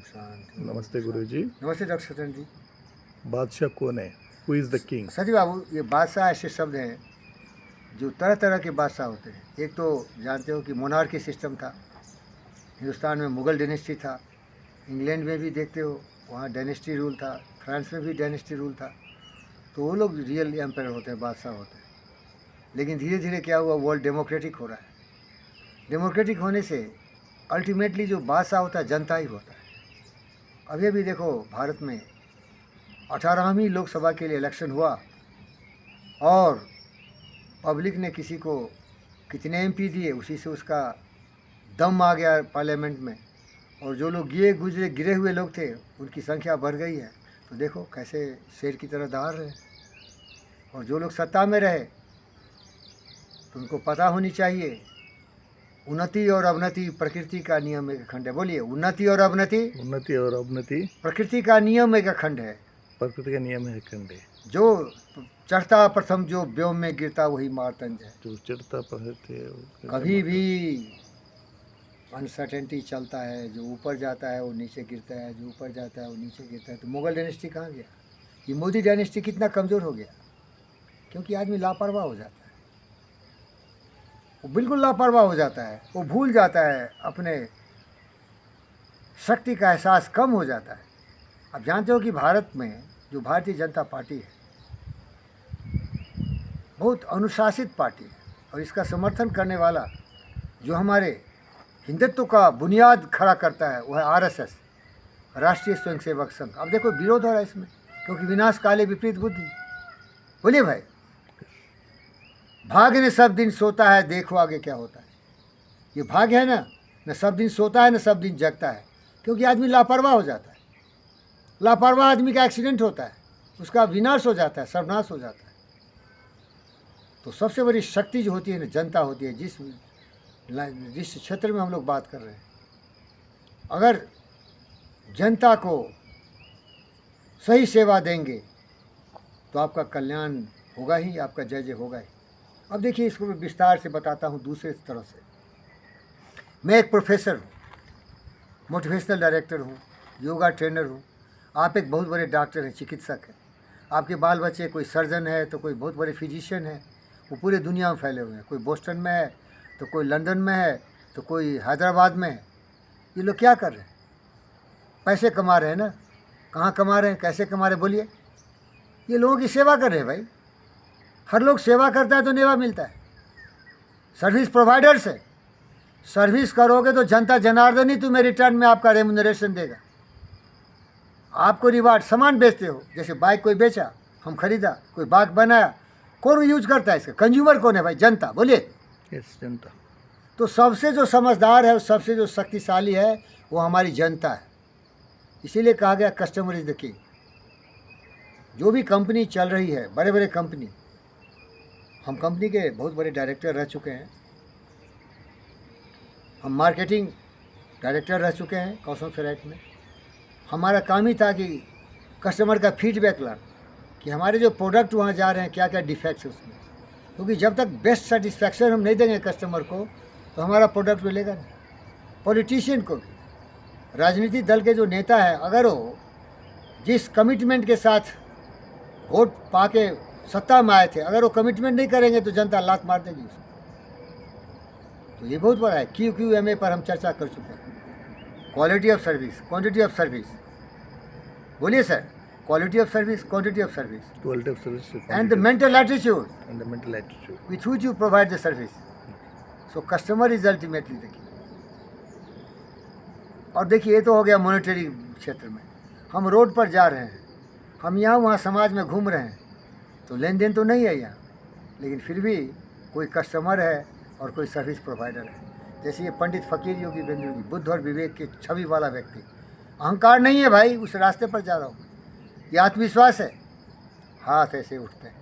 शांति। नमस्ते गुरुजी। नमस्ते डॉक्टर सत्यन जी। बादशाह कौन है? Who is the king? Sati Babu, ये बादशाह ऐसे शब्द हैं जो तरह तरह के बादशाह होते हैं। एक तो जानते हो कि मोनार्की सिस्टम था, हिंदुस्तान में मुग़ल डायनेस्टी था, इंग्लैंड में भी देखते हो वहाँ डायनेस्टी रूल था, फ्रांस में भी डायनेस्टी रूल था। तो वो लोग रियल एम्पायर होते हैं, बादशाह होते हैं। लेकिन धीरे धीरे क्या हुआ, वर्ल्ड डेमोक्रेटिक हो रहा है। डेमोक्रेटिक होने से अल्टीमेटली जो बादशाह होता है जनता ही होता है। अभी अभी देखो भारत में 18वीं लोकसभा के लिए इलेक्शन हुआ और पब्लिक ने किसी को कितने एमपी दिए, उसी से उसका दम आ गया पार्लियामेंट में। और जो लोग गिरे हुए लोग थे उनकी संख्या बढ़ गई है। तो देखो कैसे शेर की तरह दहाड़ रहे हैं। और जो लोग सत्ता में रहे तो उनको पता होनी चाहिए, उन्नति और अवनति प्रकृति का नियम एक खंड है। बोलिए, उन्नति और अवनति प्रकृति का नियम एक खंड है। प्रकृति का नियम है खंड है। जो चढ़ता प्रथम जो व्योम में गिरता वही मारतंज है। जो चढ़ता पढ़ते कभी भी अनसर्टेनिटी चलता है, जो ऊपर जाता है वो नीचे गिरता है, जो ऊपर जाता है वो नीचे गिरता है। तो मुग़ल डायनेस्टी कहाँ गया? ये मोदी डायनेस्टी कितना कमज़ोर हो गया, क्योंकि आदमी लापरवाह हो जाता है। वो बिल्कुल लापरवाह हो जाता है, वो भूल जाता है, अपने शक्ति का एहसास कम हो जाता है। अब जानते हो कि भारत में जो भारतीय जनता पार्टी है बहुत अनुशासित पार्टी है, और इसका समर्थन करने वाला जो हमारे हिंदुत्व का बुनियाद खड़ा करता है वो है आरएसएस, राष्ट्रीय स्वयंसेवक संघ। अब देखो विरोध हो रहा है इसमें, क्योंकि विनाश काले विपरीत बुद्धि। बोलिए भाई, भाग्य ने सब दिन सोता है, देखो आगे क्या होता है। ये भाग्य है ना, न सब दिन सोता है न सब दिन जगता है, क्योंकि आदमी लापरवाह हो जाता है। लापरवाह आदमी का एक्सीडेंट होता है, उसका विनाश हो जाता है, सर्वनाश हो जाता है। तो सबसे बड़ी शक्ति जो होती है ना, जनता होती है। जिस क्षेत्र में हम लोग बात कर रहे हैं, अगर जनता को सही सेवा देंगे तो आपका कल्याण होगा ही, आपका जय जय होगा ही। अब देखिए, इसको मैं विस्तार से बताता हूँ दूसरे तरह से। मैं एक प्रोफेसर हूँ, मोटिवेशनल डायरेक्टर हूँ, योगा ट्रेनर हूँ। आप एक बहुत बड़े डॉक्टर हैं, चिकित्सक हैं। आपके बाल बच्चे कोई सर्जन है तो कोई बहुत बड़े फिजिशियन है, वो पूरे दुनिया में फैले हुए हैं। कोई बोस्टन में है तो कोई लंदन में है तो कोई हैदराबाद में है। ये लोग क्या कर रहे हैं? पैसे कमा रहे हैं ना। कहाँ कमा रहे हैं, कैसे कमा रहे हैं? बोलिए। ये लोगों की सेवा कर रहे हैं भाई। हर लोग सेवा करता है तो नेवा मिलता है। सर्विस प्रोवाइडर से सर्विस करोगे तो जनता जनार्दन ही तुम्हें रिटर्न में आपका रेमुनरेशन देगा। आपको रिवार्ड, सामान बेचते हो, जैसे बाइक कोई बेचा, हम खरीदा, कोई बाइक बनाया, कौन यूज करता है इसका? कंज्यूमर कौन है भाई? जनता। बोलिए। यस, जनता। तो सबसे जो समझदार है, सबसे जो शक्तिशाली है, वो हमारी जनता है। इसीलिए कहा गया कस्टमर इज द किंग। जो भी कंपनी चल रही है, बड़े बड़े कंपनी, हम कंपनी के बहुत बड़े डायरेक्टर रह चुके हैं। हम मार्केटिंग डायरेक्टर रह चुके हैं कॉस्मो फेराइट में। हमारा काम ही था कि कस्टमर का फीडबैक लाना, कि हमारे जो प्रोडक्ट वहाँ जा रहे हैं क्या क्या डिफेक्ट्स है उसमें। क्योंकि जब तक बेस्ट सेटिस्फैक्शन हम नहीं देंगे कस्टमर को तो हमारा प्रोडक्ट मिलेगा नहीं। पॉलिटिशियन को भी, राजनीतिक दल के जो नेता है, अगर वो जिस कमिटमेंट के साथ वोट पाके सत्ता में आए थे, अगर वो कमिटमेंट नहीं करेंगे तो जनता लात मार देगी उसको। तो ये बहुत बड़ा है। QQMA पर हम चर्चा कर चुके हैं। Quality of service, quantity of service. बोलिए sir. Quality of service, quantity of service, quality of service and the mental attitude with which you provide the service. So customer is ultimately the key. और देखिए, ये तो हो गया monetary क्षेत्र में। हम रोड पर जा रहे हैं, हम यहाँ वहाँ समाज में घूम रहे हैं, तो लेन देन तो नहीं है यहाँ, लेकिन फिर भी कोई कस्टमर है और कोई सर्विस प्रोवाइडर है। जैसे ये पंडित फकीर योगी बेंद्र जी, बुद्ध और विवेक की छवि वाला व्यक्ति। अहंकार नहीं है भाई, उस रास्ते पर जा रहा हूँ। ये आत्मविश्वास है। हाथ ऐसे उठते हैं।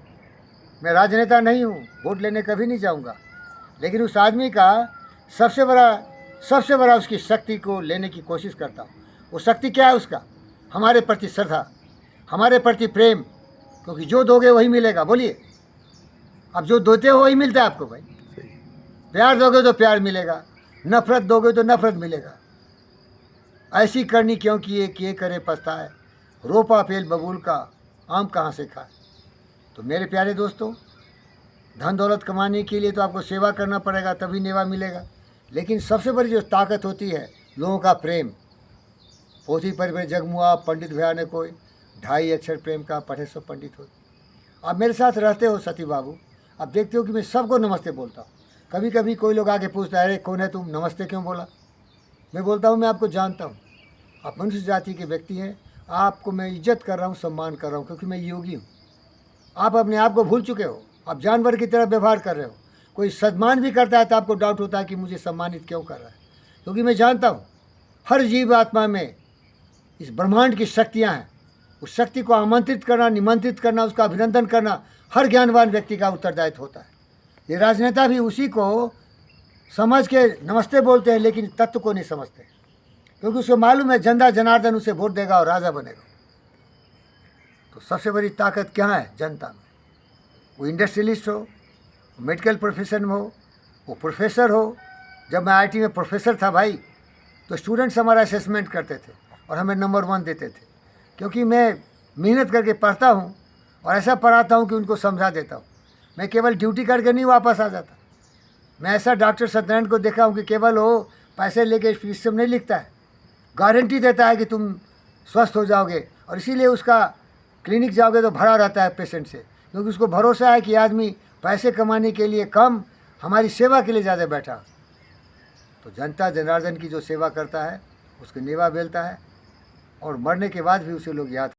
मैं राजनेता नहीं हूँ, वोट लेने कभी नहीं जाऊँगा, लेकिन उस आदमी का सबसे बड़ा उसकी शक्ति को लेने की कोशिश करता हूँ। वो शक्ति क्या है उसका? हमारे प्रति श्रद्धा, हमारे प्रति प्रेम, क्योंकि जो दोगे वही मिलेगा। बोलिए। अब जो देते हो वही मिलता है आपको भाई। प्यार दोगे तो प्यार मिलेगा, नफरत दोगे तो नफरत मिलेगा। ऐसी करनी क्यों किए करे पछताए, रोपा फेल बबूल का आम कहाँ से खाए। तो मेरे प्यारे दोस्तों, धन दौलत कमाने के लिए तो आपको सेवा करना पड़ेगा, तभी नेवा मिलेगा। लेकिन सबसे बड़ी जो ताकत होती है लोगों का प्रेम। पोथी पर जगमुआ पंडित भया ने कोई, 2.5 अक्षर प्रेम का पढ़े सो पंडित हो। आप मेरे साथ रहते हो सती बाबू, आप देखते हो कि मैं सबको नमस्ते बोलता हूँ। कभी कभी कोई लोग आके पूछता है, अरे कौन है तुम, नमस्ते क्यों बोला। मैं बोलता हूँ मैं आपको जानता हूँ, आप मनुष्य जाति के व्यक्ति हैं, आपको मैं इज्जत कर रहा हूँ, सम्मान कर रहा हूँ, क्योंकि मैं योगी हूँ। आप अपने आप को भूल चुके हो, आप जानवर की तरह व्यवहार कर रहे हो। कोई सम्मान भी करता है तो आपको डाउट होता है कि मुझे सम्मानित क्यों कर रहा है, क्योंकि मैं जानता हूँ हर जीव आत्मा में इस ब्रह्मांड की शक्तियाँ हैं। उस शक्ति को आमंत्रित करना, निमंत्रित करना, उसका अभिनंदन करना हर ज्ञानवान व्यक्ति का उत्तरदायित्व होता है। ये राजनेता भी उसी को समझ के नमस्ते बोलते हैं, लेकिन तत्व को नहीं समझते, क्योंकि उसको मालूम है जनता जनार्दन उसे वोट देगा और राजा बनेगा। तो सबसे बड़ी ताकत क्या है जनता में, वो इंडस्ट्रियलिस्ट हो, मेडिकल प्रोफेशन में हो, वो प्रोफेसर हो। जब मैं आईटी में प्रोफेसर था भाई, तो स्टूडेंट्स हमारा असेसमेंट करते थे और हमें नंबर 1 देते थे, क्योंकि मैं मेहनत करके पढ़ता हूँ और ऐसा पढ़ाता हूँ कि उनको समझा देता हूँ। मैं केवल ड्यूटी करके नहीं वापस आ जाता। मैं ऐसा डॉक्टर सत्यनारायण को देखा हूँ कि केवल वो पैसे लेके प्रिस्क्रिप्शन नहीं लिखता है, गारंटी देता है कि तुम स्वस्थ हो जाओगे, और इसीलिए उसका क्लिनिक जाओगे तो भरा रहता है पेशेंट से, क्योंकि उसको भरोसा है कि आदमी पैसे कमाने के लिए कम, हमारी सेवा के लिए ज़्यादा बैठा। तो जनता जनार्दन की जो सेवा करता है उसके नेवा बेलता है, और मरने के बाद भी उसे लोग याद